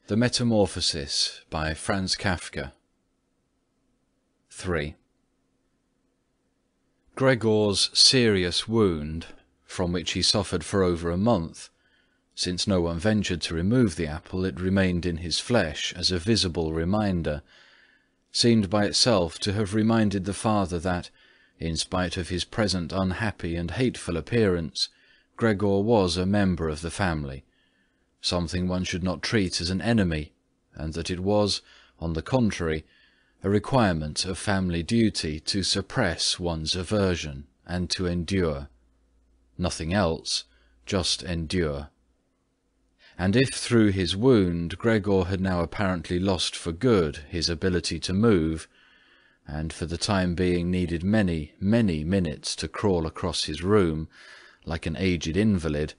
The Metamorphosis by Franz Kafka. 3. Gregor's serious wound, from which he suffered for over a month, since no one ventured to remove the apple, it remained in his flesh as a visible reminder, seemed by itself to have reminded the father that, in spite of his present unhappy and hateful appearance, Gregor was a member of the family, something one should not treat as an enemy, and that it was, on the contrary, a requirement of family duty to suppress one's aversion and to endure. Nothing else, just endure. And if through his wound Gregor had now apparently lost for good his ability to move, and for the time being needed many, many minutes to crawl across his room, like an aged invalid,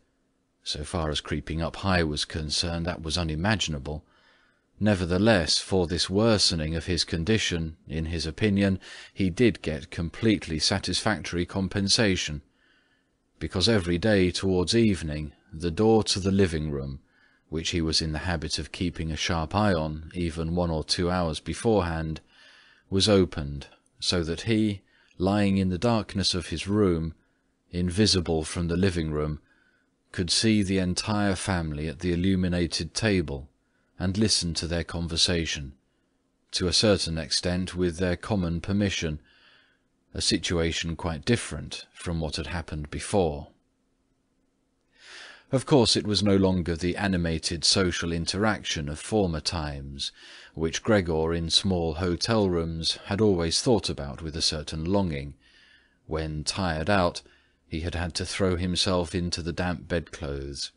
so far as creeping up high was concerned, that was unimaginable. Nevertheless, for this worsening of his condition, in his opinion, he did get completely satisfactory compensation, because every day towards evening the door to the living room, which he was in the habit of keeping a sharp eye on even 1 or 2 hours beforehand, was opened, so that he, lying in the darkness of his room, invisible from the living room, could see the entire family at the illuminated table and listen to their conversation, to a certain extent with their common permission, a situation quite different from what had happened before. Of course it was no longer the animated social interaction of former times, which Gregor in small hotel rooms had always thought about with a certain longing, when, tired out, he had had to throw himself into the damp bedclothes.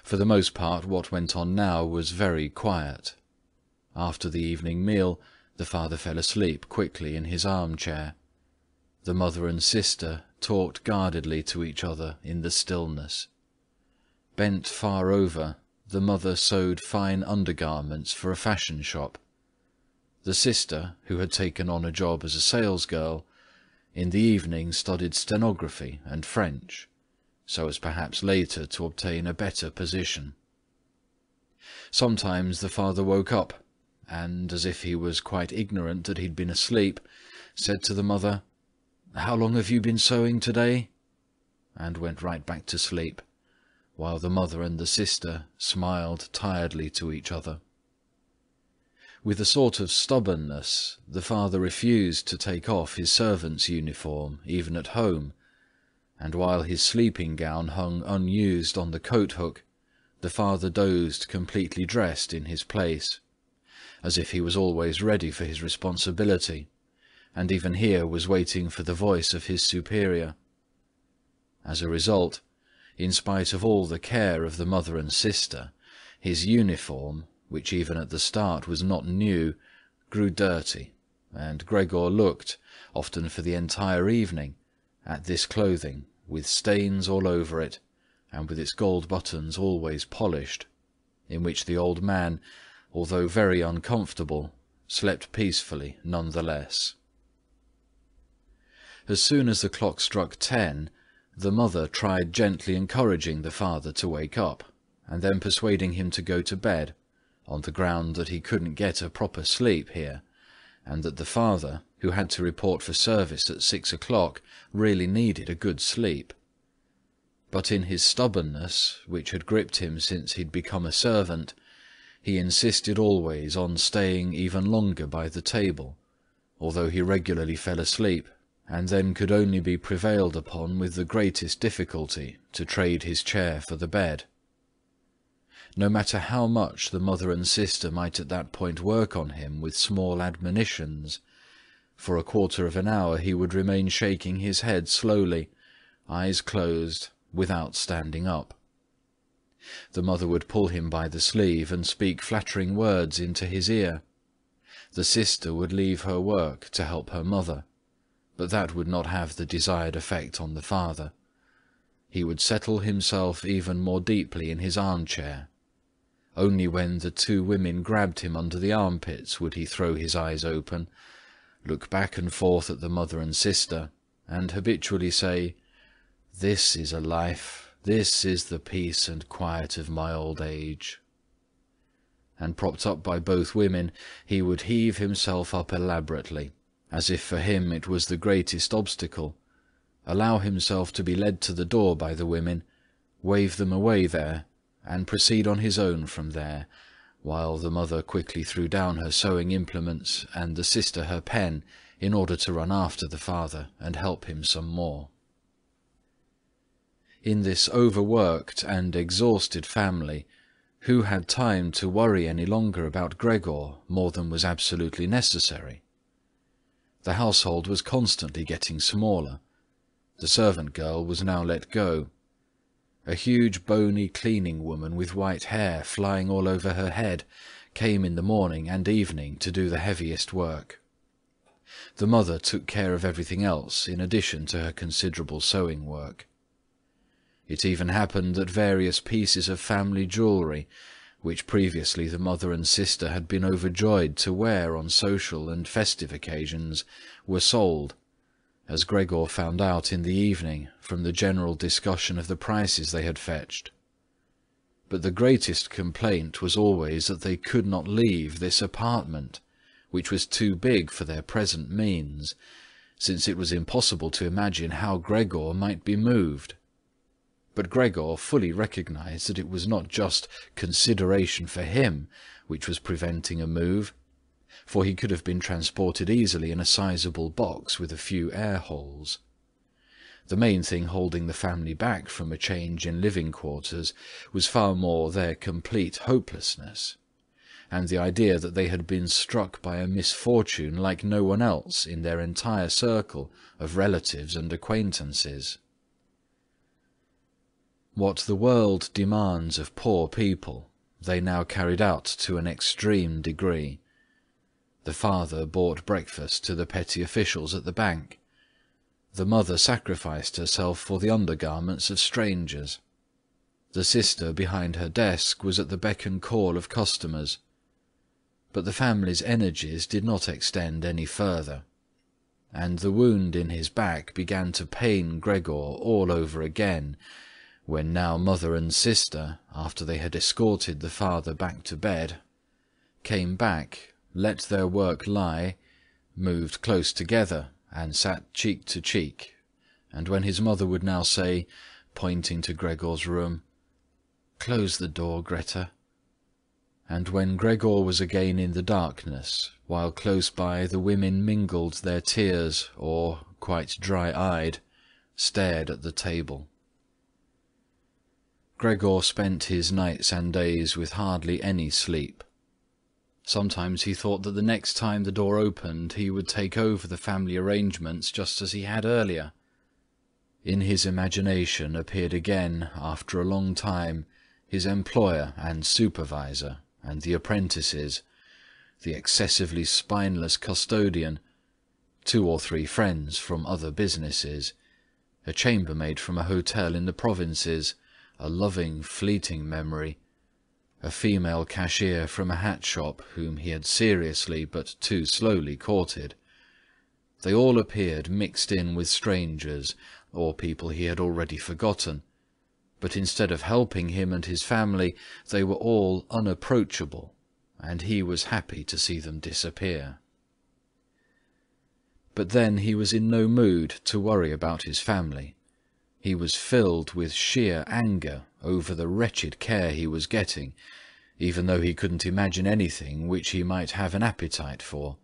For the most part what went on now was very quiet. After the evening meal, the father fell asleep quickly in his armchair. The mother and sister talked guardedly to each other in the stillness. Bent far over, the mother sewed fine undergarments for a fashion shop. The sister, who had taken on a job as a salesgirl, in the evening studied stenography and French, so as perhaps later to obtain a better position. Sometimes the father woke up, and, as if he was quite ignorant that he'd been asleep, said to the mother, "How long have you been sewing today?" and went right back to sleep, while the mother and the sister smiled tiredly to each other. With a sort of stubbornness, the father refused to take off his servant's uniform, even at home, and while his sleeping gown hung unused on the coat hook, the father dozed completely dressed in his place, as if he was always ready for his responsibility, and even here was waiting for the voice of his superior. As a result, in spite of all the care of the mother and sister, his uniform, which even at the start was not new, grew dirty, and Gregor looked, often for the entire evening, at this clothing, with stains all over it, and with its gold buttons always polished, in which the old man, although very uncomfortable, slept peacefully none the less. As soon as the clock struck 10, the mother tried gently encouraging the father to wake up, and then persuading him to go to bed, on the ground that he couldn't get a proper sleep here, and that the father, who had to report for service at 6 o'clock, really needed a good sleep. But in his stubbornness, which had gripped him since he'd become a servant, he insisted always on staying even longer by the table, although he regularly fell asleep, and then could only be prevailed upon with the greatest difficulty to trade his chair for the bed. No matter how much the mother and sister might at that point work on him with small admonitions, for a quarter of an hour he would remain shaking his head slowly, eyes closed, without standing up. The mother would pull him by the sleeve and speak flattering words into his ear. The sister would leave her work to help her mother, but that would not have the desired effect on the father. He would settle himself even more deeply in his armchair. Only when the 2 women grabbed him under the armpits would he throw his eyes open, look back and forth at the mother and sister, and habitually say, "This is a life, this is the peace and quiet of my old age." and propped up by both women, he would heave himself up elaborately, as if for him it was the greatest obstacle, allow himself to be led to the door by the women, wave them away there, and proceed on his own from there, while the mother quickly threw down her sewing implements and the sister her pen in order to run after the father and help him some more. In this overworked and exhausted family, who had time to worry any longer about Gregor more than was absolutely necessary? The household was constantly getting smaller. The servant girl was now let go. A huge bony cleaning woman with white hair flying all over her head came in the morning and evening to do the heaviest work. The mother took care of everything else in addition to her considerable sewing work. It even happened that various pieces of family jewellery, which previously the mother and sister had been overjoyed to wear on social and festive occasions, were sold, as Gregor found out in the evening from the general discussion of the prices they had fetched. But the greatest complaint was always that they could not leave this apartment, which was too big for their present means, since it was impossible to imagine how Gregor might be moved. But Gregor fully recognized that it was not just consideration for him which was preventing a move, for he could have been transported easily in a sizable box with a few air holes. The main thing holding the family back from a change in living quarters was far more their complete hopelessness, and the idea that they had been struck by a misfortune like no one else in their entire circle of relatives and acquaintances. What the world demands of poor people, they now carried out to an extreme degree. The father bought breakfast to the petty officials at the bank. The mother sacrificed herself for the undergarments of strangers. The sister behind her desk was at the beck and call of customers. But the family's energies did not extend any further, and the wound in his back began to pain Gregor all over again, when now mother and sister, after they had escorted the father back to bed, came back, let their work lie, moved close together, and sat cheek to cheek, and when his mother would now say, pointing to Gregor's room, "Close the door, Greta," and when Gregor was again in the darkness, while close by the women mingled their tears or, quite dry-eyed, stared at the table. Gregor spent his nights and days with hardly any sleep. Sometimes he thought that the next time the door opened he would take over the family arrangements just as he had earlier. In his imagination appeared again, after a long time, his employer and supervisor, and the apprentices, the excessively spineless custodian, 2 or 3 friends from other businesses, a chambermaid from a hotel in the provinces, a loving, fleeting memory, a female cashier from a hat shop whom he had seriously but too slowly courted. They all appeared mixed in with strangers, or people he had already forgotten, but instead of helping him and his family, they were all unapproachable, and he was happy to see them disappear. But then he was in no mood to worry about his family. He was filled with sheer anger over the wretched care he was getting, even though he couldn't imagine anything which he might have an appetite for.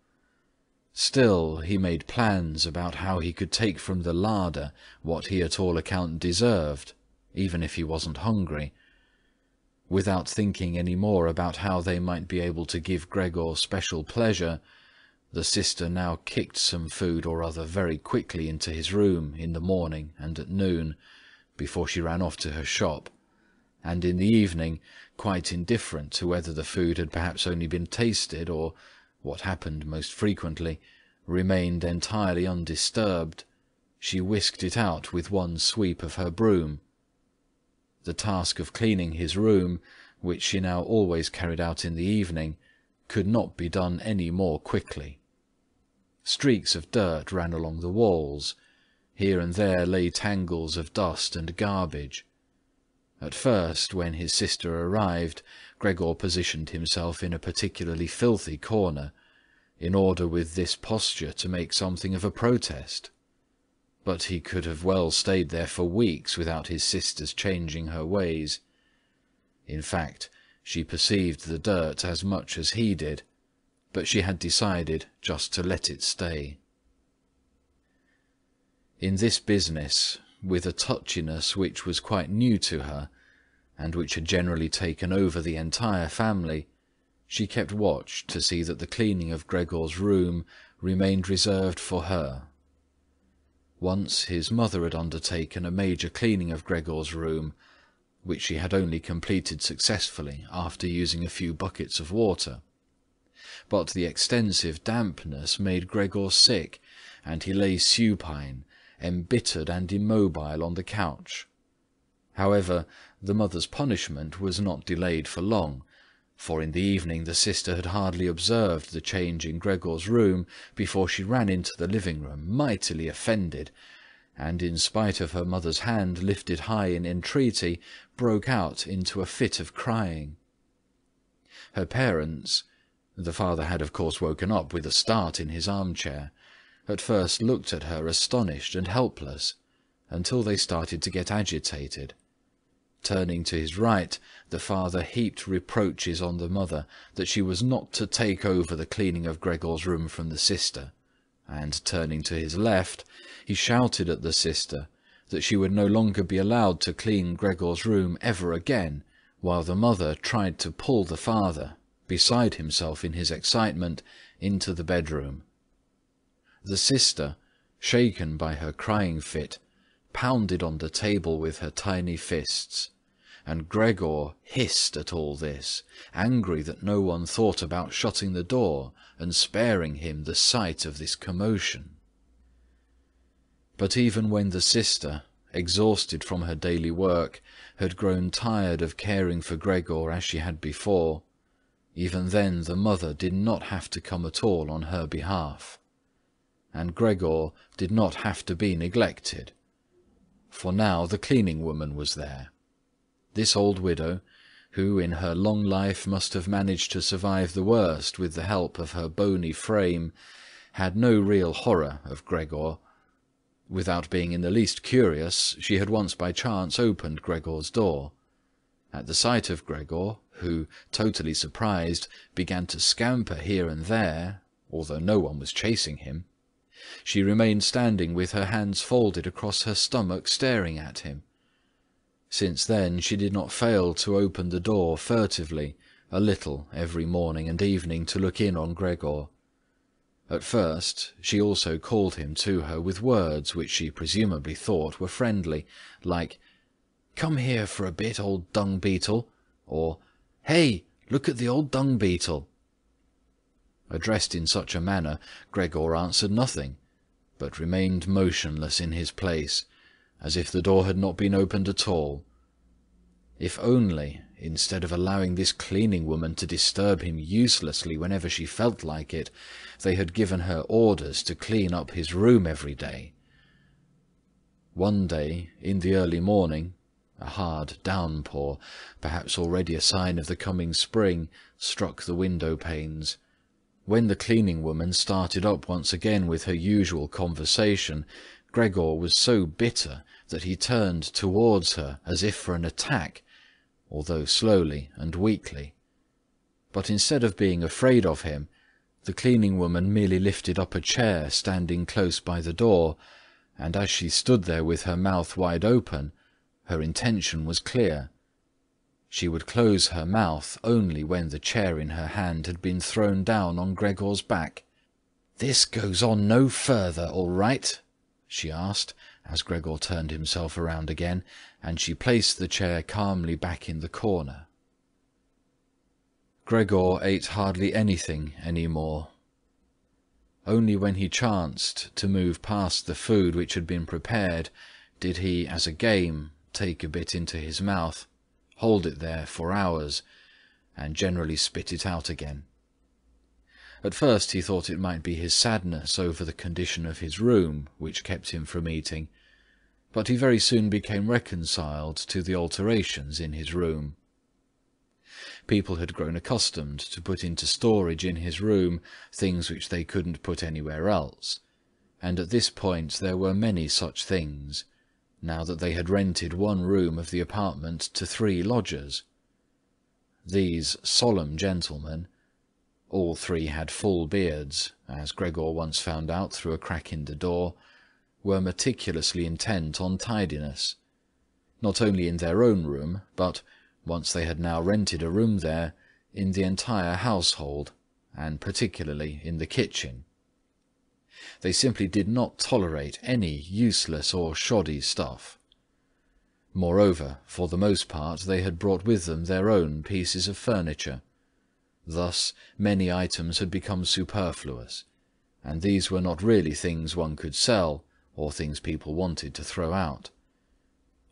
Still, he made plans about how he could take from the larder what he at all account deserved, even if he wasn't hungry. Without thinking any more about how they might be able to give Gregor special pleasure, the sister now kicked some food or other very quickly into his room in the morning and at noon, before she ran off to her shop, and in the evening, quite indifferent to whether the food had perhaps only been tasted or, what happened most frequently, remained entirely undisturbed, she whisked it out with one sweep of her broom. The task of cleaning his room, which she now always carried out in the evening, could not be done any more quickly. Streaks of dirt ran along the walls. Here and there lay tangles of dust and garbage. At first, when his sister arrived, Gregor positioned himself in a particularly filthy corner, in order with this posture to make something of a protest. But he could have well stayed there for weeks without his sister's changing her ways. In fact, she perceived the dirt as much as he did, but she had decided just to let it stay. In this business, with a touchiness which was quite new to her, and which had generally taken over the entire family, she kept watch to see that the cleaning of Gregor's room remained reserved for her. Once his mother had undertaken a major cleaning of Gregor's room, which she had only completed successfully after using a few buckets of water. But the extensive dampness made Gregor sick, and he lay supine, embittered and immobile on the couch. However, the mother's punishment was not delayed for long, for in the evening the sister had hardly observed the change in Gregor's room before she ran into the living-room, mightily offended, and in spite of her mother's hand lifted high in entreaty, broke out into a fit of crying. Her parents, the father had of course woken up with a start in his armchair, at first looked at her astonished and helpless, until they started to get agitated. Turning to his right, the father heaped reproaches on the mother that she was not to take over the cleaning of Gregor's room from the sister, and turning to his left, he shouted at the sister that she would no longer be allowed to clean Gregor's room ever again, while the mother tried to pull the father, beside himself in his excitement, into the bedroom. The sister, shaken by her crying fit, pounded on the table with her tiny fists, and Gregor hissed at all this, angry that no one thought about shutting the door and sparing him the sight of this commotion. But even when the sister, exhausted from her daily work, had grown tired of caring for Gregor as she had before, even then the mother did not have to come at all on her behalf. And Gregor did not have to be neglected, for now the cleaning woman was there. This old widow, who in her long life must have managed to survive the worst with the help of her bony frame, had no real horror of Gregor. Without being in the least curious, she had once by chance opened Gregor's door. At the sight of Gregor, who, totally surprised, began to scamper here and there, although no one was chasing him, she remained standing with her hands folded across her stomach, staring at him. Since then she did not fail to open the door furtively, a little every morning and evening, to look in on Gregor. At first she also called him to her with words which she presumably thought were friendly, like, "Come here for a bit, old dung-beetle," or "Hey, look at the old dung-beetle." Addressed in such a manner, Gregor answered nothing, but remained motionless in his place, as if the door had not been opened at all. If only, instead of allowing this cleaning woman to disturb him uselessly whenever she felt like it, they had given her orders to clean up his room every day. One day, in the early morning, a hard downpour, perhaps already a sign of the coming spring, struck the window-panes. When the cleaning woman started up once again with her usual conversation, Gregor was so bitter that he turned towards her as if for an attack, although slowly and weakly. But instead of being afraid of him, the cleaning woman merely lifted up a chair standing close by the door, and as she stood there with her mouth wide open, her intention was clear. She would close her mouth only when the chair in her hand had been thrown down on Gregor's back. "This goes on no further, all right?" she asked, as Gregor turned himself around again, and she placed the chair calmly back in the corner. Gregor ate hardly anything any more. Only when he chanced to move past the food which had been prepared did he, as a game, take a bit into his mouth, hold it there for hours, and generally spit it out again. At first he thought it might be his sadness over the condition of his room which kept him from eating, but he very soon became reconciled to the alterations in his room. People had grown accustomed to put into storage in his room things which they couldn't put anywhere else, and at this point there were many such things, now that they had rented one room of the apartment to 3 lodgers. These solemn gentlemen, all 3 had full beards, as Gregor once found out through a crack in the door, were meticulously intent on tidiness, not only in their own room, but, once they had now rented a room there, in the entire household, and particularly in the kitchen. They simply did not tolerate any useless or shoddy stuff. Moreover, for the most part they had brought with them their own pieces of furniture. Thus many items had become superfluous, and these were not really things one could sell, or things people wanted to throw out.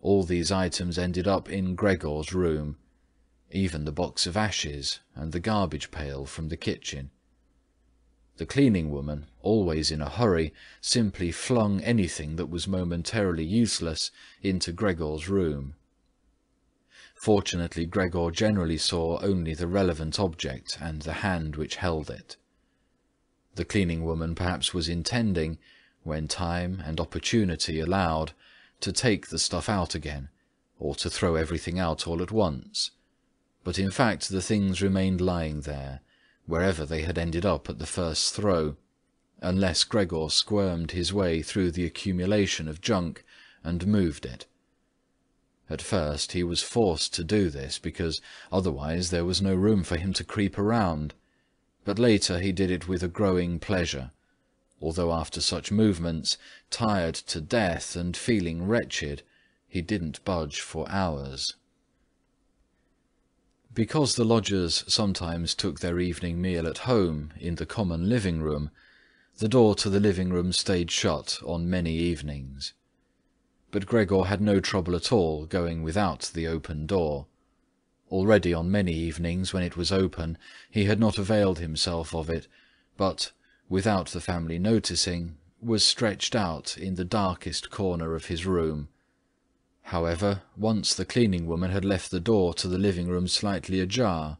All these items ended up in Gregor's room, even the box of ashes and the garbage pail from the kitchen. The cleaning woman, always in a hurry, simply flung anything that was momentarily useless into Gregor's room. Fortunately, Gregor generally saw only the relevant object and the hand which held it. The cleaning woman perhaps was intending, when time and opportunity allowed, to take the stuff out again, or to throw everything out all at once, but in fact the things remained lying there, wherever they had ended up at the first throw, unless Gregor squirmed his way through the accumulation of junk and moved it. At first he was forced to do this, because otherwise there was no room for him to creep around, but later he did it with a growing pleasure, although after such movements, tired to death and feeling wretched, he didn't budge for hours. Because the lodgers sometimes took their evening meal at home in the common living room, the door to the living room stayed shut on many evenings. But Gregor had no trouble at all going without the open door. Already on many evenings when it was open, he had not availed himself of it, but, without the family noticing, was stretched out in the darkest corner of his room. However, once the cleaning woman had left the door to the living room slightly ajar,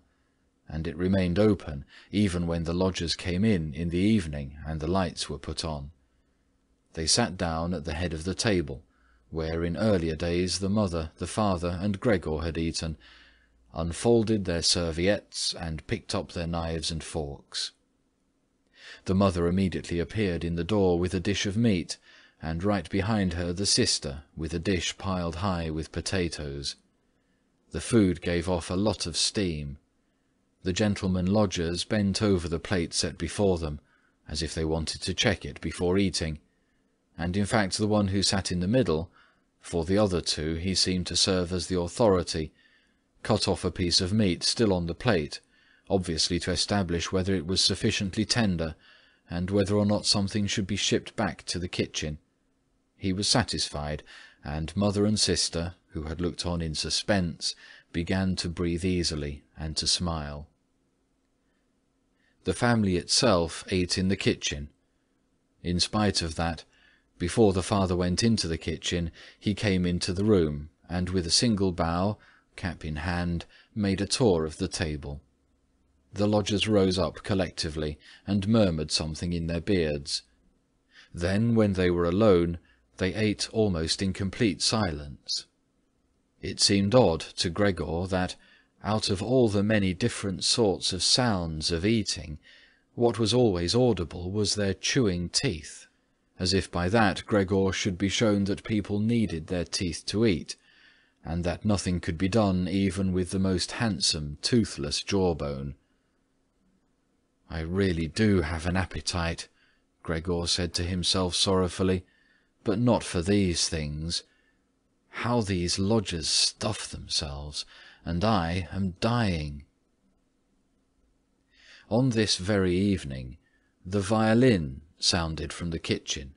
and it remained open even when the lodgers came in the evening and the lights were put on. They sat down at the head of the table, where in earlier days the mother, the father, and Gregor had eaten, unfolded their serviettes and picked up their knives and forks. The mother immediately appeared in the door with a dish of meat, and right behind her the sister with a dish piled high with potatoes. The food gave off a lot of steam. The gentlemen lodgers bent over the plate set before them, as if they wanted to check it before eating, and in fact the one who sat in the middle, for the other 2 he seemed to serve as the authority, cut off a piece of meat still on the plate, obviously to establish whether it was sufficiently tender, and whether or not something should be shipped back to the kitchen. He was satisfied, and mother and sister, who had looked on in suspense, began to breathe easily and to smile. The family itself ate in the kitchen. In spite of that, before the father went into the kitchen, he came into the room, and with a single bow, cap in hand, made a tour of the table. The lodgers rose up collectively and murmured something in their beards. Then, when they were alone, they ate almost in complete silence. It seemed odd to Gregor that, out of all the many different sorts of sounds of eating, what was always audible was their chewing teeth, as if by that Gregor should be shown that people needed their teeth to eat, and that nothing could be done even with the most handsome toothless jawbone. "I really do have an appetite," Gregor said to himself sorrowfully, "but not for these things. How these lodgers stuff themselves, and I am dying." On this very evening, the violin sounded from the kitchen.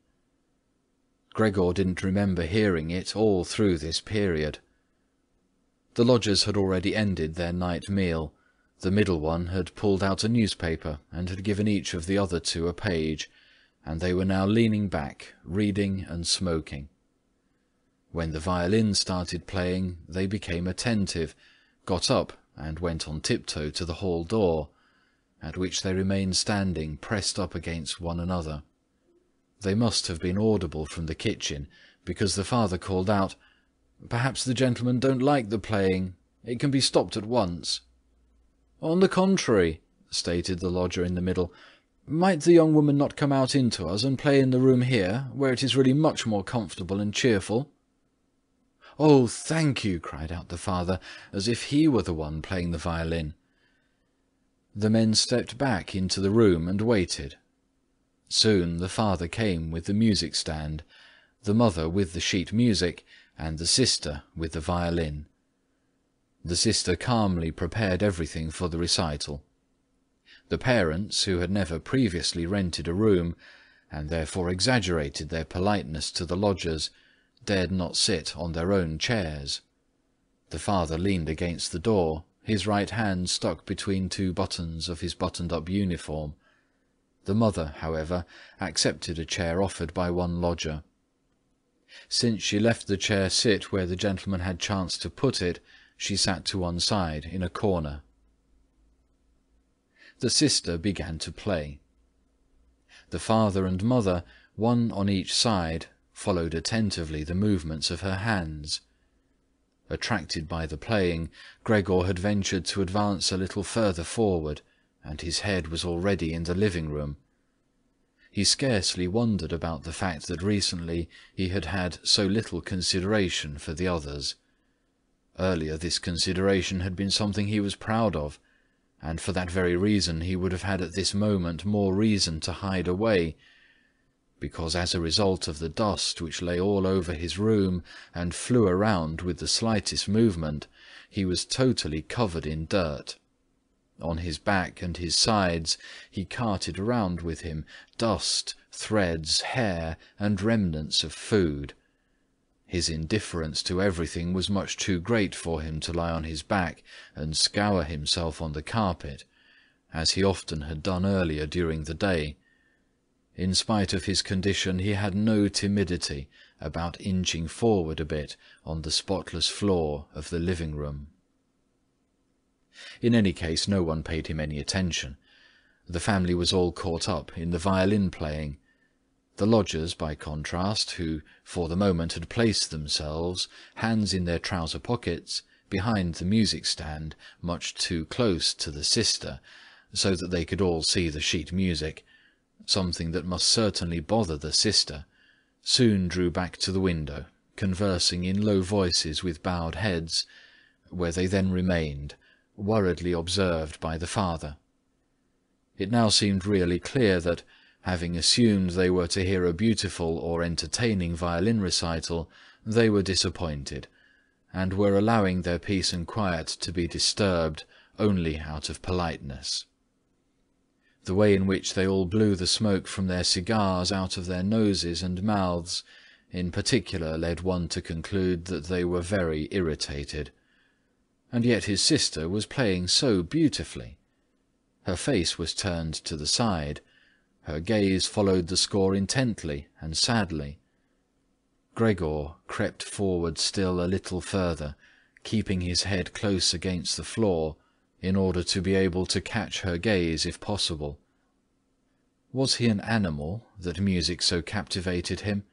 Gregor didn't remember hearing it all through this period. The lodgers had already ended their night meal. The middle one had pulled out a newspaper and had given each of the other 2 a page, and they were now leaning back, reading and smoking. When the violin started playing, they became attentive, got up and went on tiptoe to the hall door, at which they remained standing pressed up against one another. They must have been audible from the kitchen, because the father called out, "Perhaps the gentlemen don't like the playing. It can be stopped at once." "On the contrary," stated the lodger in the middle, "might the young woman not come out into us and play in the room here, where it is really much more comfortable and cheerful?" "Oh, thank you," cried out the father, as if he were the one playing the violin. The men stepped back into the room and waited. Soon the father came with the music stand, the mother with the sheet music, and the sister with the violin. The sister calmly prepared everything for the recital. The parents, who had never previously rented a room, and therefore exaggerated their politeness to the lodgers, dared not sit on their own chairs. The father leaned against the door, his right hand stuck between two buttons of his buttoned-up uniform. The mother, however, accepted a chair offered by one lodger. Since she left the chair sit where the gentleman had chanced to put it, she sat to one side in a corner. The sister began to play. The father and mother, one on each side, followed attentively the movements of her hands. Attracted by the playing, Gregor had ventured to advance a little further forward, and his head was already in the living-room. He scarcely wondered about the fact that recently he had had so little consideration for the others. Earlier this consideration had been something he was proud of, and for that very reason he would have had at this moment more reason to hide away, because as a result of the dust which lay all over his room and flew around with the slightest movement, he was totally covered in dirt. On his back and his sides he carted around with him dust, threads, hair, and remnants of food. His indifference to everything was much too great for him to lie on his back and scour himself on the carpet, as he often had done earlier during the day. In spite of his condition, he had no timidity about inching forward a bit on the spotless floor of the living-room. In any case, no one paid him any attention. The family was all caught up in the violin playing. The lodgers, by contrast, who for the moment had placed themselves, hands in their trouser pockets, behind the music-stand, much too close to the sister, so that they could all see the sheet music, something that must certainly bother the sister, soon drew back to the window, conversing in low voices with bowed heads, where they then remained, worriedly observed by the father. It now seemed really clear that, having assumed they were to hear a beautiful or entertaining violin recital, they were disappointed, and were allowing their peace and quiet to be disturbed only out of politeness. The way in which they all blew the smoke from their cigars out of their noses and mouths, in particular, led one to conclude that they were very irritated. And yet his sister was playing so beautifully. Her face was turned to the side. Her gaze followed the score intently and sadly. Gregor crept forward still a little further, keeping his head close against the floor, in order to be able to catch her gaze if possible. Was he an animal that music so captivated him?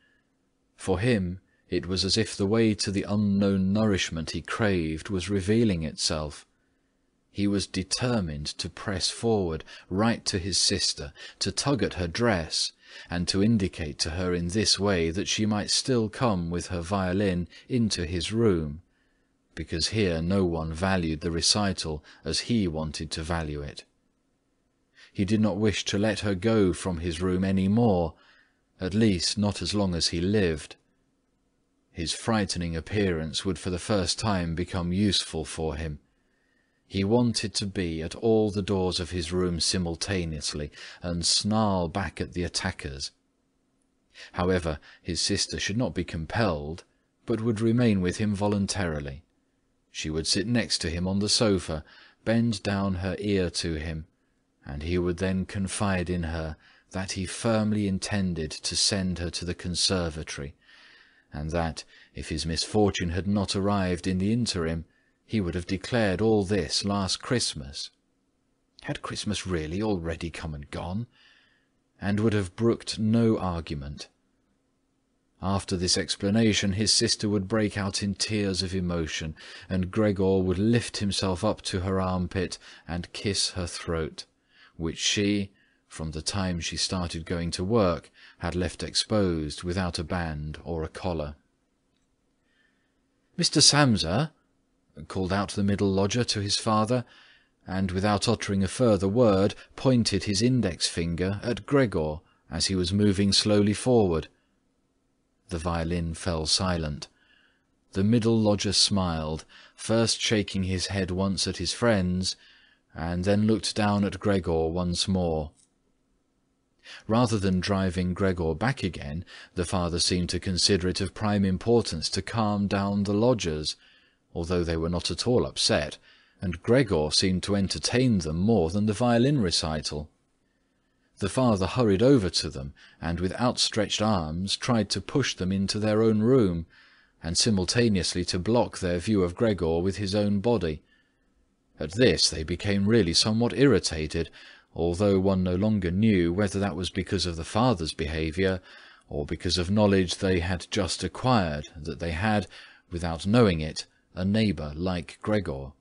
For him, it was as if the way to the unknown nourishment he craved was revealing itself. He was determined to press forward right to his sister, to tug at her dress, and to indicate to her in this way that she might still come with her violin into his room, because here no one valued the recital as he wanted to value it. He did not wish to let her go from his room any more, at least not as long as he lived. His frightening appearance would for the first time become useful for him. He wanted to be at all the doors of his room simultaneously, and snarl back at the attackers. However, his sister should not be compelled, but would remain with him voluntarily. She would sit next to him on the sofa, bend down her ear to him, and he would then confide in her that he firmly intended to send her to the conservatory, and that, if his misfortune had not arrived in the interim, he would have declared all this last Christmas. Had Christmas really already come and gone? And would have brooked no argument. After this explanation, his sister would break out in tears of emotion, and Gregor would lift himself up to her armpit and kiss her throat, which she, from the time she started going to work, had left exposed without a band or a collar. "Mr. Samsa," called out the middle lodger to his father, and without uttering a further word pointed his index finger at Gregor as he was moving slowly forward. The violin fell silent. The middle lodger smiled, first shaking his head once at his friends, and then looked down at Gregor once more. Rather than driving Gregor back again, the father seemed to consider it of prime importance to calm down the lodgers, although they were not at all upset, and Gregor seemed to entertain them more than the violin recital. The father hurried over to them, and with outstretched arms tried to push them into their own room, and simultaneously to block their view of Gregor with his own body. At this they became really somewhat irritated, although one no longer knew whether that was because of the father's behaviour, or because of knowledge they had just acquired that they had, without knowing it, a neighbour like Gregor.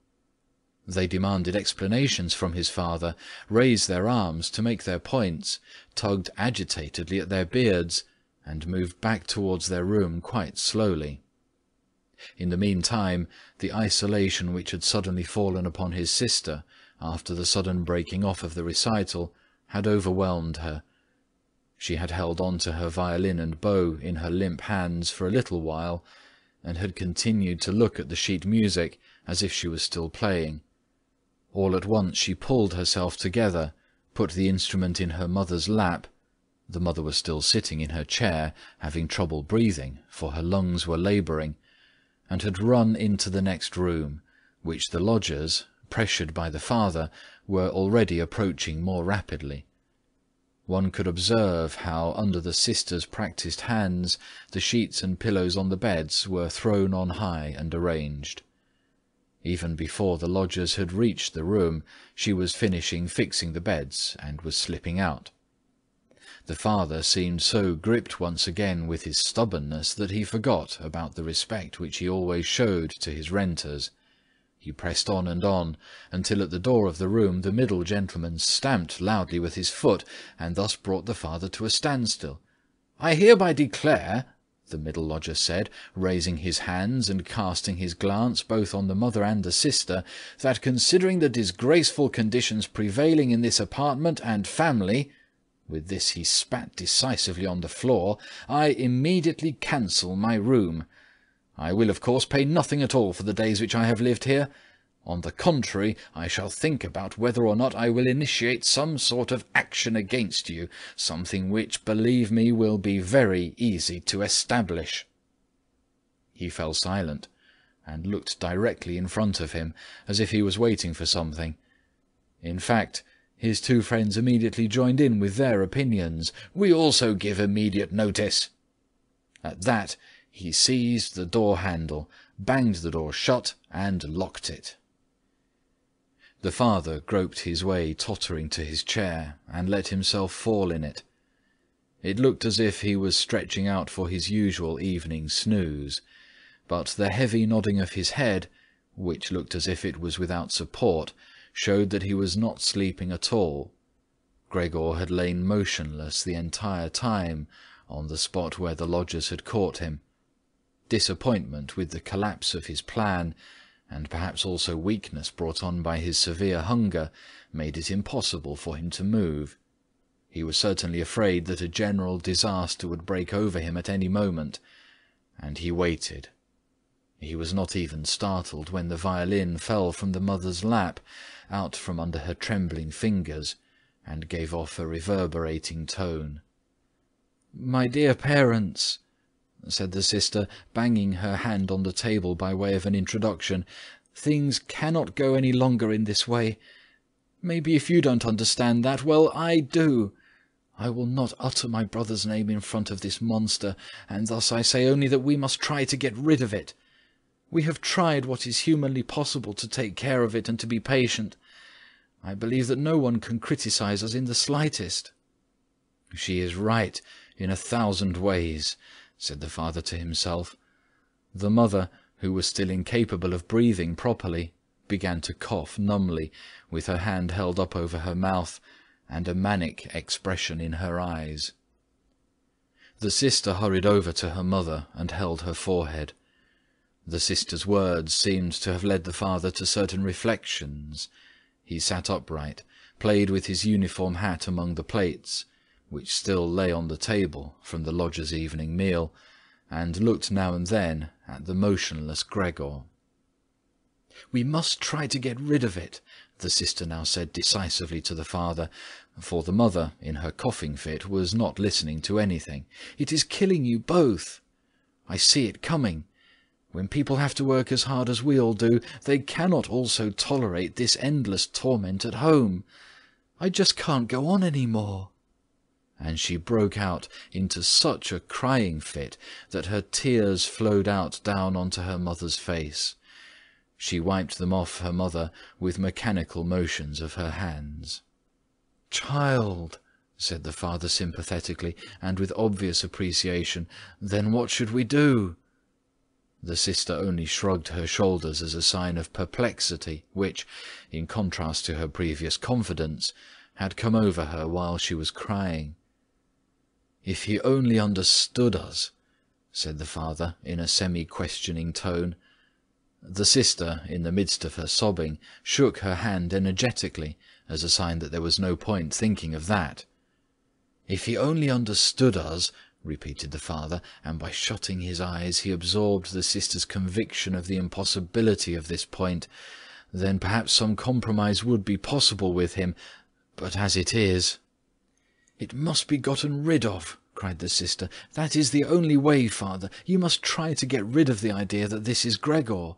They demanded explanations from his father, raised their arms to make their points, tugged agitatedly at their beards, and moved back towards their room quite slowly. In the meantime, the isolation which had suddenly fallen upon his sister, after the sudden breaking off of the recital, had overwhelmed her. She had held on to her violin and bow in her limp hands for a little while, and had continued to look at the sheet music as if she was still playing. All at once she pulled herself together, put the instrument in her mother's lap. The mother was still sitting in her chair, having trouble breathing, for her lungs were labouring, and had run into the next room, which the lodgers, pressured by the father, were already approaching more rapidly. One could observe how, under the sister's practised hands, the sheets and pillows on the beds were thrown on high and arranged. Even before the lodgers had reached the room, she was finishing fixing the beds and was slipping out. The father seemed so gripped once again with his stubbornness that he forgot about the respect which he always showed to his renters. He pressed on, until at the door of the room the middle gentleman stamped loudly with his foot, and thus brought the father to a standstill. "I hereby declare," the middle lodger said, raising his hands and casting his glance both on the mother and the sister, "that considering the disgraceful conditions prevailing in this apartment and family," with this he spat decisively on the floor, "I immediately cancel my room. I will, of course, pay nothing at all for the days which I have lived here. On the contrary, I shall think about whether or not I will initiate some sort of action against you, something which, believe me, will be very easy to establish." He fell silent, and looked directly in front of him, as if he was waiting for something. In fact, his two friends immediately joined in with their opinions. "We also give immediate notice." At that, he seized the door handle, banged the door shut, and locked it. The father groped his way tottering to his chair, and let himself fall in it. It looked as if he was stretching out for his usual evening snooze, but the heavy nodding of his head, which looked as if it was without support, showed that he was not sleeping at all. Gregor had lain motionless the entire time on the spot where the lodgers had caught him. Disappointment with the collapse of his plan, and perhaps also weakness brought on by his severe hunger, made it impossible for him to move. He was certainly afraid that a general disaster would break over him at any moment, and he waited. He was not even startled when the violin fell from the mother's lap, out from under her trembling fingers, and gave off a reverberating tone. "My dear parents," said the sister, banging her hand on the table by way of an introduction, "things cannot go any longer in this way. Maybe if you don't understand that, well, I do. I will not utter my brother's name in front of this monster, and thus I say only that we must try to get rid of it. We have tried what is humanly possible to take care of it and to be patient. I believe that no one can criticize us in the slightest." "She is right in 1,000 ways," said the father to himself. The mother, who was still incapable of breathing properly, began to cough numbly, with her hand held up over her mouth and a manic expression in her eyes. The sister hurried over to her mother and held her forehead. The sister's words seemed to have led the father to certain reflections. He sat upright, played with his uniform hat among the plates, which still lay on the table from the lodger's evening meal, and looked now and then at the motionless Gregor. "We must try to get rid of it," the sister now said decisively to the father, for the mother, in her coughing fit, was not listening to anything. "It is killing you both. I see it coming. When people have to work as hard as we all do, they cannot also tolerate this endless torment at home. I just can't go on any more." And she broke out into such a crying fit that her tears flowed out down onto her mother's face. She wiped them off her mother with mechanical motions of her hands. "Child," said the father sympathetically, and with obvious appreciation, "then what should we do?" The sister only shrugged her shoulders as a sign of perplexity which, in contrast to her previous confidence, had come over her while she was crying. "If he only understood us," said the father in a semi-questioning tone. The sister, in the midst of her sobbing, shook her hand energetically as a sign that there was no point thinking of that. "If he only understood us," repeated the father, and by shutting his eyes he absorbed the sister's conviction of the impossibility of this point, then perhaps some compromise would be possible with him, but as it is— "It must be gotten rid of," cried the sister. "That is the only way, father. You must try to get rid of the idea that this is Gregor.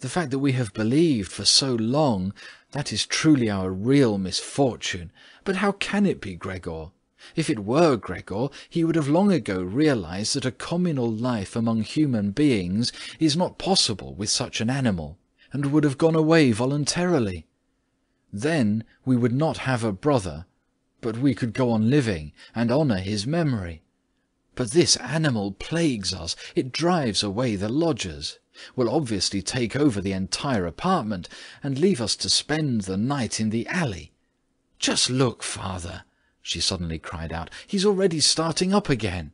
The fact that we have believed for so long, that is truly our real misfortune. But how can it be Gregor? If it were Gregor, he would have long ago realized that a communal life among human beings is not possible with such an animal, and would have gone away voluntarily. Then we would not have a brother, but we could go on living and honor his memory. But this animal plagues us. It drives away the lodgers, will obviously take over the entire apartment, and leave us to spend the night in the alley. Just look, father," she suddenly cried out. "He's already starting up again."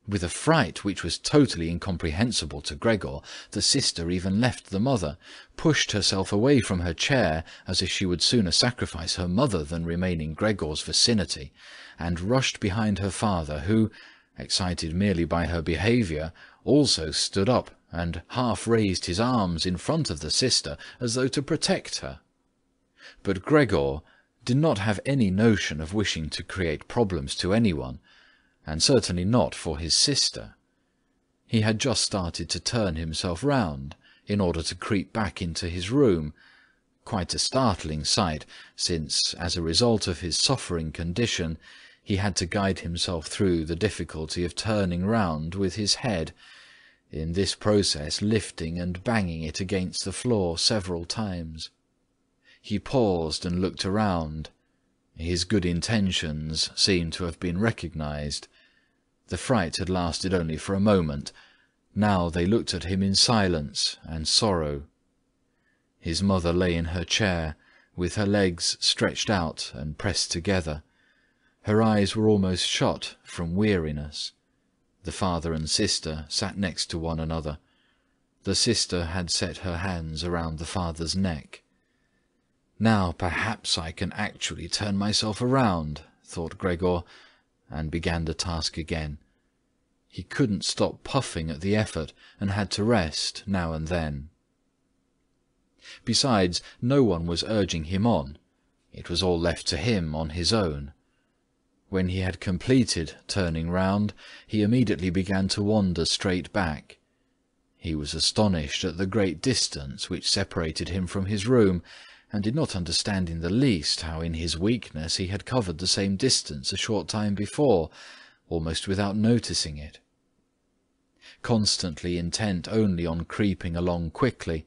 With a fright which was totally incomprehensible to Gregor, the sister even left the mother, pushed herself away from her chair as if she would sooner sacrifice her mother than remain in Gregor's vicinity, and rushed behind her father, who, excited merely by her behaviour, also stood up and half raised his arms in front of the sister as though to protect her. But Gregor did not have any notion of wishing to create problems to anyone, and certainly not for his sister. He had just started to turn himself round in order to creep back into his room, quite a startling sight, since, as a result of his suffering condition, he had to guide himself through the difficulty of turning round with his head, in this process lifting and banging it against the floor several times. He paused and looked around. His good intentions seemed to have been recognized. The fright had lasted only for a moment. Now they looked at him in silence and sorrow. His mother lay in her chair, with her legs stretched out and pressed together. Her eyes were almost shut from weariness. The father and sister sat next to one another. The sister had set her hands around the father's neck. "Now perhaps I can actually turn myself around," thought Gregor, and began the task again. He couldn't stop puffing at the effort, and had to rest now and then. Besides, no one was urging him on. It was all left to him on his own. When he had completed turning round, he immediately began to wander straight back. He was astonished at the great distance which separated him from his room, and did not understand in the least how in his weakness he had covered the same distance a short time before, almost without noticing it. constantly intent only on creeping along quickly.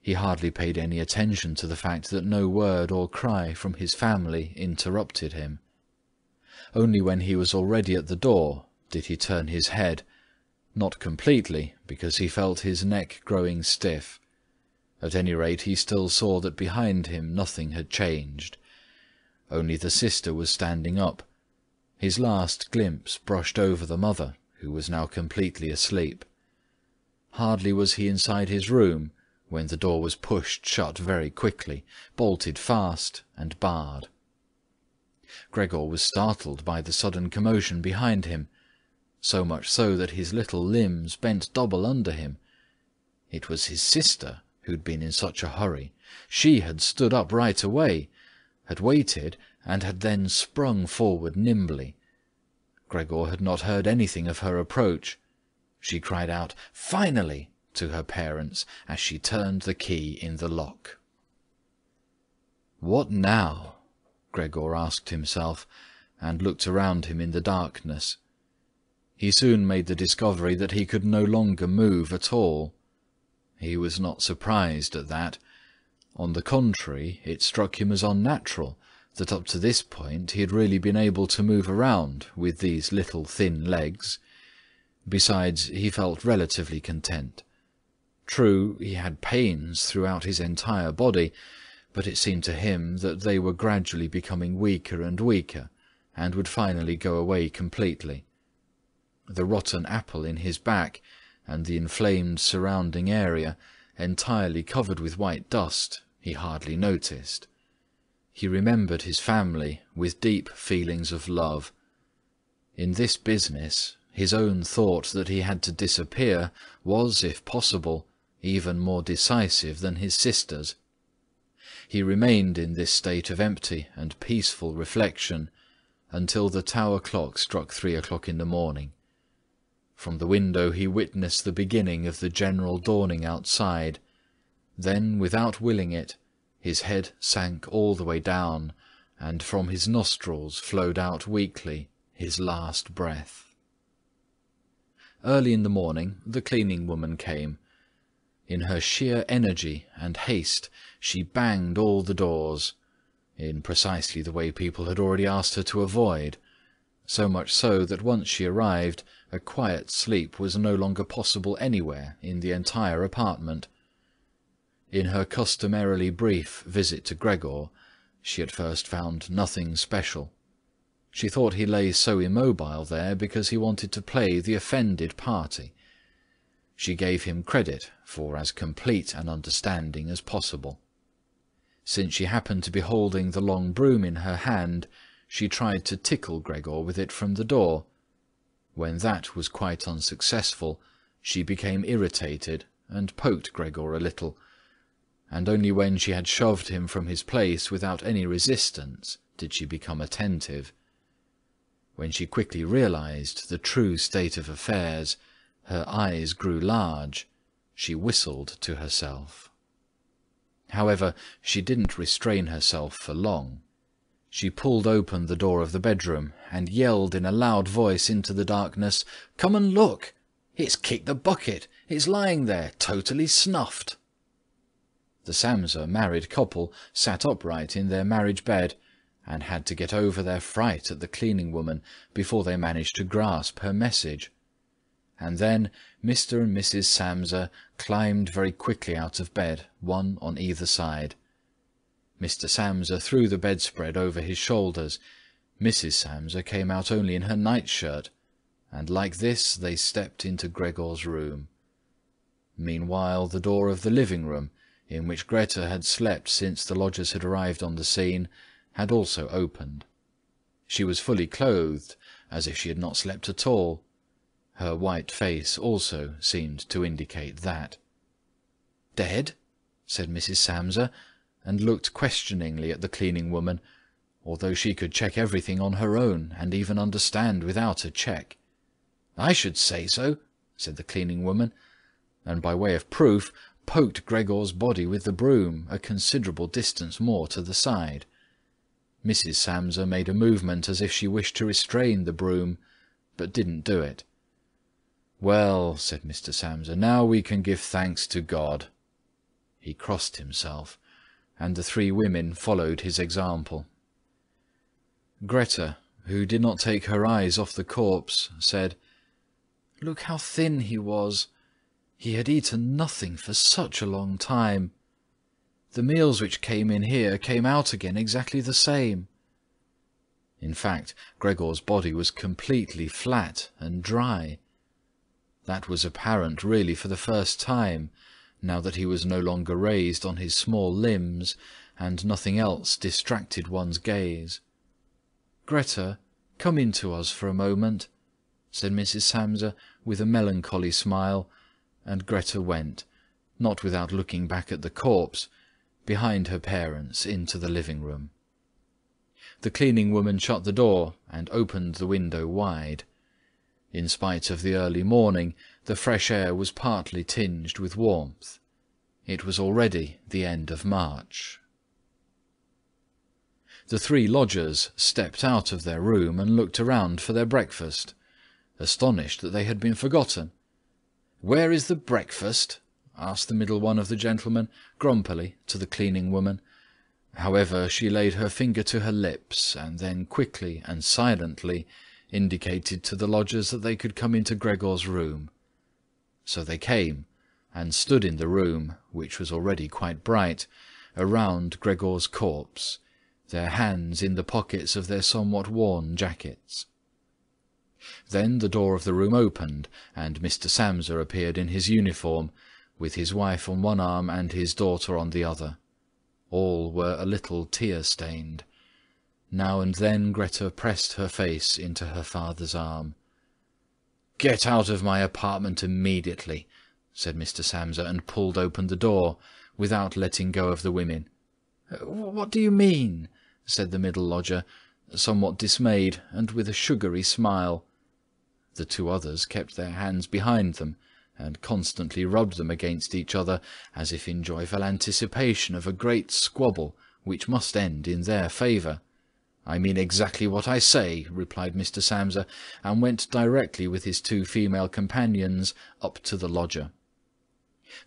He hardly paid any attention to the fact that no word or cry from his family interrupted him. Only when he was already at the door did he turn his head, not completely, because he felt his neck growing stiff. At any rate, he still saw that behind him nothing had changed. Only the sister was standing up. His last glimpse brushed over the mother, who was now completely asleep. Hardly was he inside his room when the door was pushed shut very quickly, bolted fast, and barred. Gregor was startled by the sudden commotion behind him, so much so that his little limbs bent double under him. It was his sister who'd been in such a hurry. She had stood up right away, had waited, and had then sprung forward nimbly. Gregor had not heard anything of her approach. She cried out, "Finally!" to her parents as she turned the key in the lock. "What now?" Gregor asked himself, and looked around him in the darkness. He soon made the discovery that he could no longer move at all. He was not surprised at that. On the contrary, it struck him as unnatural that up to this point he had really been able to move around with these little thin legs. Besides, he felt relatively content. True, he had pains throughout his entire body, but it seemed to him that they were gradually becoming weaker and weaker, and would finally go away completely. The rotten apple in his back, and the inflamed surrounding area, entirely covered with white dust, he hardly noticed. He remembered his family with deep feelings of love. In this business, his own thought that he had to disappear was, if possible, even more decisive than his sister's. He remained in this state of empty and peaceful reflection until the tower clock struck 3 o'clock in the morning. From the window he witnessed the beginning of the general dawning outside. Then, without willing it, his head sank all the way down, and from his nostrils flowed out weakly his last breath. Early in the morning the cleaning woman came. In her sheer energy and haste she banged all the doors, in precisely the way people had already asked her to avoid, so much so that once she arrived, a quiet sleep was no longer possible anywhere in the entire apartment. In her customarily brief visit to Gregor, she at first found nothing special. She thought he lay so immobile there because he wanted to play the offended party. She gave him credit for as complete an understanding as possible. Since she happened to be holding the long broom in her hand, she tried to tickle Gregor with it from the door. When that was quite unsuccessful, she became irritated and poked Gregor a little, and only when she had shoved him from his place without any resistance did she become attentive. When she quickly realized the true state of affairs, her eyes grew large. She whistled to herself. However, she didn't restrain herself for long. She pulled open the door of the bedroom and yelled in a loud voice into the darkness, "Come and look! It's kicked the bucket! It's lying there, totally snuffed!" The Samsa married couple sat upright in their marriage bed, and had to get over their fright at the cleaning woman before they managed to grasp her message. And then Mr. and Mrs. Samsa climbed very quickly out of bed, one on either side. Mr. Samsa threw the bedspread over his shoulders. Mrs. Samsa came out only in her nightshirt, and like this they stepped into Gregor's room. Meanwhile the door of the living room, in which Greta had slept since the lodgers had arrived on the scene, had also opened. She was fully clothed, as if she had not slept at all. Her white face also seemed to indicate that. "Dead?" said Mrs. Samsa, and looked questioningly at the cleaning woman, although she could check everything on her own and even understand without a check. "I should say so," said the cleaning woman, and by way of proof poked Gregor's body with the broom a considerable distance more to the side. Mrs. Samsa made a movement as if she wished to restrain the broom, but didn't do it. "Well," said Mr. Samsa, "now we can give thanks to God." He crossed himself, and the three women followed his example. Greta, who did not take her eyes off the corpse, said, "Look how thin he was. He had eaten nothing for such a long time. The meals which came in here came out again exactly the same." In fact, Gregor's body was completely flat and dry. That was apparent really for the first time, now that he was no longer raised on his small limbs, and nothing else distracted one's gaze. "Greta, come in to us for a moment," said Mrs. Samsa with a melancholy smile, and Greta went, not without looking back at the corpse, behind her parents into the living room. The cleaning woman shut the door and opened the window wide. In spite of the early morning, the fresh air was partly tinged with warmth. It was already the end of March. The three lodgers stepped out of their room and looked around for their breakfast, astonished that they had been forgotten. "Where is the breakfast?" asked the middle one of the gentlemen, grumpily, to the cleaning woman. However, she laid her finger to her lips, and then quickly and silently indicated to the lodgers that they could come into Gregor's room. So they came, and stood in the room, which was already quite bright, around Gregor's corpse, their hands in the pockets of their somewhat worn jackets. Then the door of the room opened, and Mr. Samsa appeared in his uniform, with his wife on one arm and his daughter on the other. All were a little tear-stained. Now and then Greta pressed her face into her father's arm. "Get out of my apartment immediately," said Mr. Samsa, and pulled open the door, without letting go of the women. "What do you mean?" said the middle lodger, somewhat dismayed, and with a sugary smile. The two others kept their hands behind them, and constantly rubbed them against each other, as if in joyful anticipation of a great squabble which must end in their favour. "I mean exactly what I say," replied Mr. Samsa, and went directly with his two female companions up to the lodger.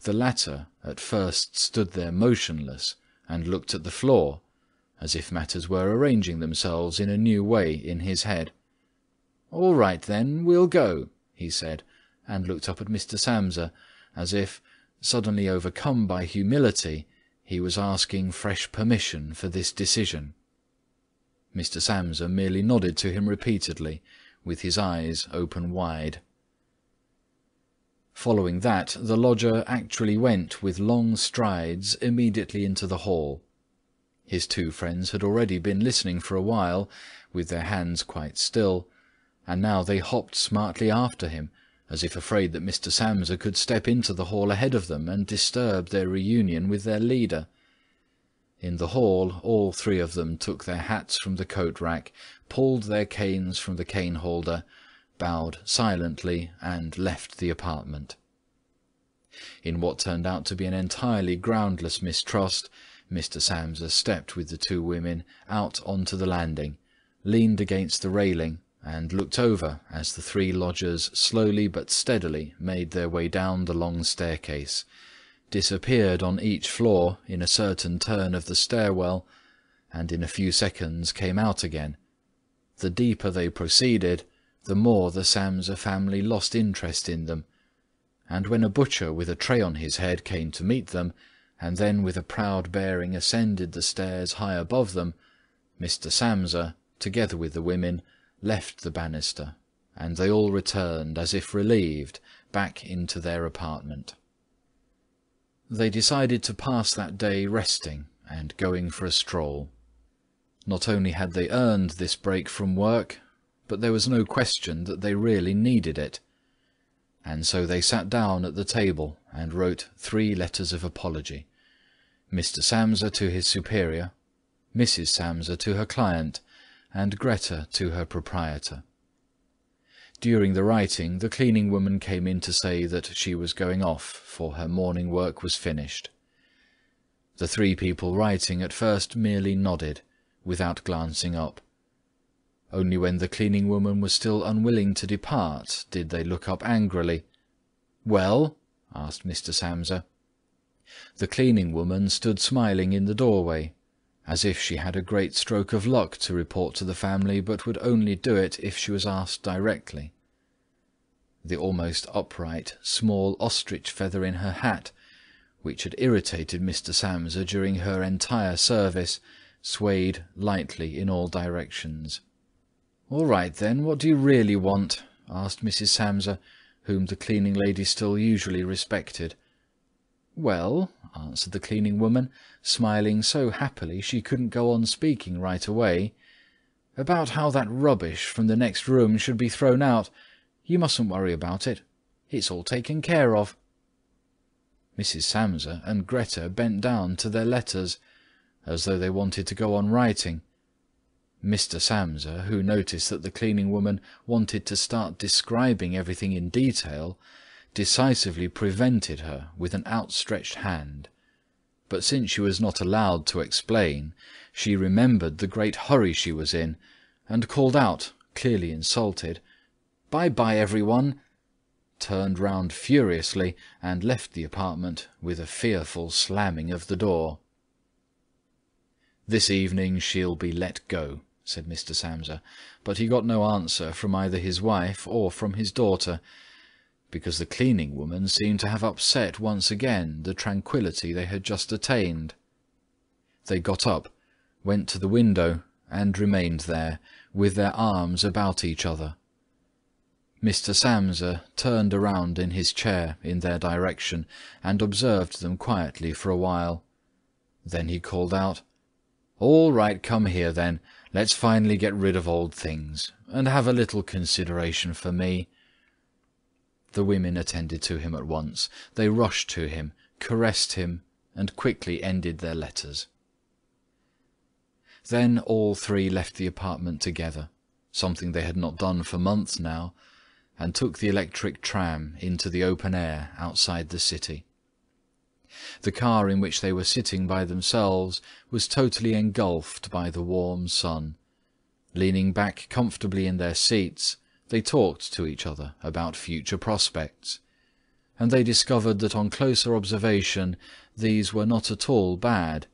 The latter at first stood there motionless, and looked at the floor, as if matters were arranging themselves in a new way in his head. "All right then, we'll go," he said, and looked up at Mr. Samsa, as if, suddenly overcome by humility, he was asking fresh permission for this decision. Mr. Samsa merely nodded to him repeatedly, with his eyes open wide. Following that, the lodger actually went with long strides immediately into the hall. His two friends had already been listening for a while, with their hands quite still, and now they hopped smartly after him, as if afraid that Mr. Samsa could step into the hall ahead of them and disturb their reunion with their leader. In the hall, all three of them took their hats from the coat-rack, pulled their canes from the cane-holder, bowed silently, and left the apartment. In what turned out to be an entirely groundless mistrust, Mr. Samsa stepped with the two women out onto the landing, leaned against the railing, and looked over as the three lodgers slowly but steadily made their way down the long staircase, disappeared on each floor in a certain turn of the stairwell, and in a few seconds came out again. The deeper they proceeded, the more the Samsa family lost interest in them, and when a butcher with a tray on his head came to meet them, and then with a proud bearing ascended the stairs high above them, Mr. Samsa, together with the women, left the banister, and they all returned, as if relieved, back into their apartment. They decided to pass that day resting and going for a stroll. Not only had they earned this break from work, but there was no question that they really needed it. And so they sat down at the table and wrote 3 letters of apology. Mr. Samsa to his superior, Mrs. Samsa to her client, and Greta to her proprietor. During the writing, the cleaning woman came in to say that she was going off, for her morning work was finished. The 3 people writing at first merely nodded, without glancing up. Only when the cleaning woman was still unwilling to depart did they look up angrily. "Well?" asked Mr. Samsa. The cleaning woman stood smiling in the doorway, as if she had a great stroke of luck to report to the family, but would only do it if she was asked directly. The almost upright, small ostrich feather in her hat, which had irritated Mr. Samsa during her entire service, swayed lightly in all directions. "All right, then, what do you really want?" asked Mrs. Samsa, whom the cleaning lady still usually respected. "Well," answered the cleaning woman, smiling so happily she couldn't go on speaking right away, "about how that rubbish from the next room should be thrown out. You mustn't worry about it. It's all taken care of." Mrs. Samsa and Greta bent down to their letters, as though they wanted to go on writing. Mr. Samsa, who noticed that the cleaning woman wanted to start describing everything in detail, decisively prevented her with an outstretched hand. But since she was not allowed to explain, she remembered the great hurry she was in, and called out, clearly insulted, "Bye-bye, everyone," turned round furiously, and left the apartment with a fearful slamming of the door. "This evening she'll be let go," said Mr. Samsa, but he got no answer from either his wife or from his daughter, because the cleaning woman seemed to have upset once again the tranquillity they had just attained. They got up, went to the window, and remained there, with their arms about each other. Mr. Samsa turned around in his chair in their direction, and observed them quietly for a while. Then he called out, "All right, come here then. Let's finally get rid of old things, and have a little consideration for me." The women attended to him at once. They rushed to him, caressed him, and quickly ended their letters. Then all three left the apartment together, something they had not done for months now, and took the electric tram into the open air outside the city. The car in which they were sitting by themselves was totally engulfed by the warm sun. Leaning back comfortably in their seats, they talked to each other about future prospects, and they discovered that on closer observation these were not at all bad,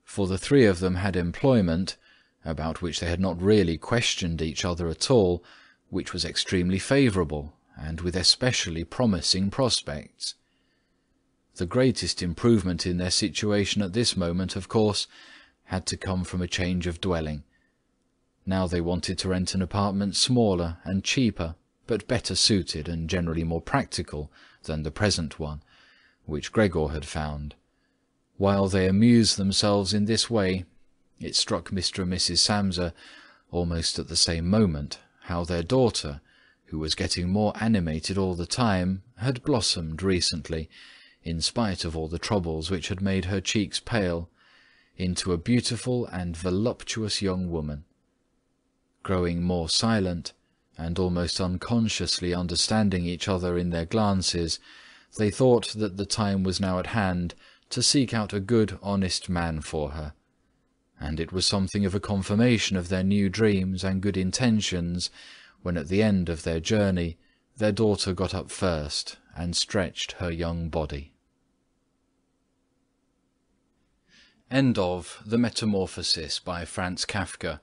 for the three of them had employment, about which they had not really questioned each other at all, which was extremely favourable and with especially promising prospects. The greatest improvement in their situation at this moment, of course, had to come from a change of dwelling. Now they wanted to rent an apartment smaller and cheaper, but better suited and generally more practical than the present one, which Gregor had found. While they amused themselves in this way, it struck Mr. and Mrs. Samsa almost at the same moment how their daughter, who was getting more animated all the time, had blossomed recently, in spite of all the troubles which had made her cheeks pale, into a beautiful and voluptuous young woman. Growing more silent, and almost unconsciously understanding each other in their glances, they thought that the time was now at hand to seek out a good, honest man for her, and it was something of a confirmation of their new dreams and good intentions when at the end of their journey their daughter got up first and stretched her young body. End of The Metamorphosis by Franz Kafka,